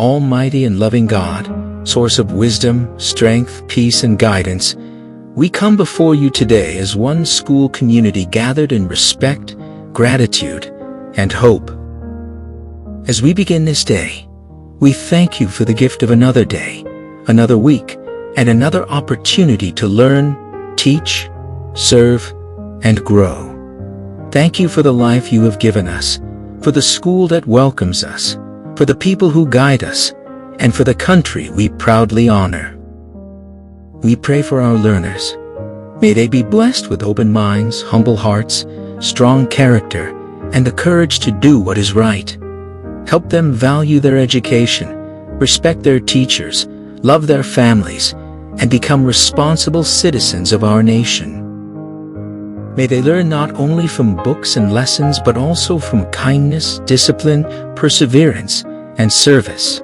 Almighty and loving God, source of wisdom, strength, peace, and guidance, we come before you today as one school community gathered in respect, gratitude, and hope. As we begin this day, we thank you for the gift of another day, another week, and another opportunity to learn, teach, serve, and grow. Thank you for the life you have given us, for the school that welcomes us, for the people who guide us, and for the country we proudly honor. We pray for our learners. May they be blessed with open minds, humble hearts, strong character, and the courage to do what is right. Help them value their education, respect their teachers, love their families, and become responsible citizens of our nation. May they learn not only from books and lessons but also from kindness, discipline, perseverance, and service.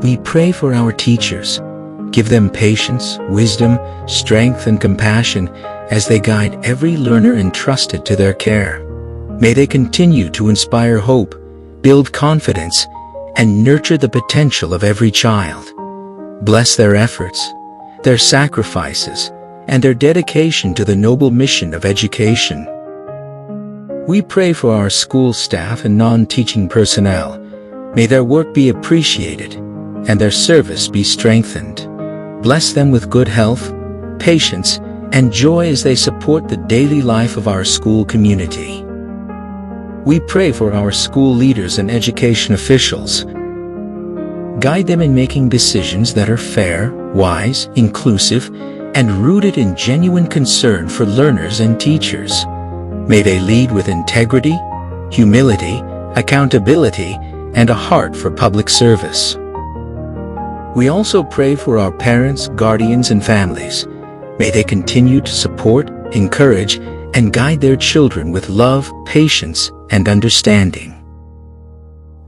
We pray for our teachers. Give them patience, wisdom, strength, and compassion as they guide every learner entrusted to their care. May they continue to inspire hope, build confidence, and nurture the potential of every child. Bless their efforts, their sacrifices, and their dedication to the noble mission of education. We pray for our school staff and non-teaching personnel. May their work be appreciated and their service be strengthened. Bless them with good health, patience, and joy as they support the daily life of our school community. We pray for our school leaders and education officials. Guide them in making decisions that are fair, wise, inclusive, and rooted in genuine concern for learners and teachers. May they lead with integrity, humility, accountability, and a heart for public service. We also pray for our parents, guardians, and families. May they continue to support, encourage, and guide their children with love, patience, and understanding.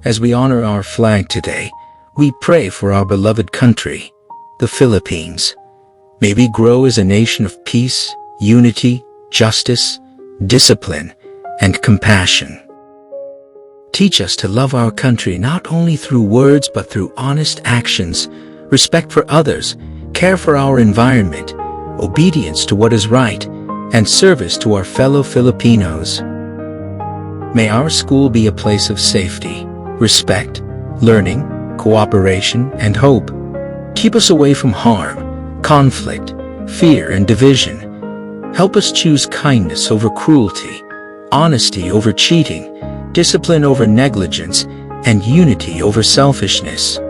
As we honor our flag today, we pray for our beloved country, the Philippines. May we grow as a nation of peace, unity, justice, discipline, and compassion. Teach us to love our country not only through words but through honest actions, respect for others, care for our environment, obedience to what is right, and service to our fellow Filipinos. May our school be a place of safety, respect, learning, cooperation, and hope. Keep us away from harm, conflict, fear, and division. Help us choose kindness over cruelty, honesty over cheating, discipline over negligence, and unity over selfishness.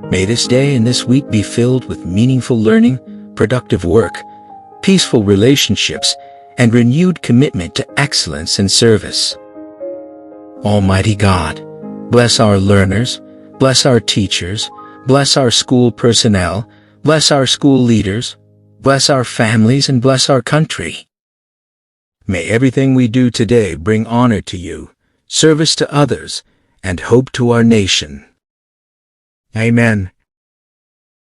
May this day and this week be filled with meaningful learning, productive work, peaceful relationships, and renewed commitment to excellence and service. Almighty God, bless our learners, bless our teachers, bless our school personnel, bless our school leaders, bless our families, and bless our country. May everything we do today bring honor to you, service to others, and hope to our nation. Amen.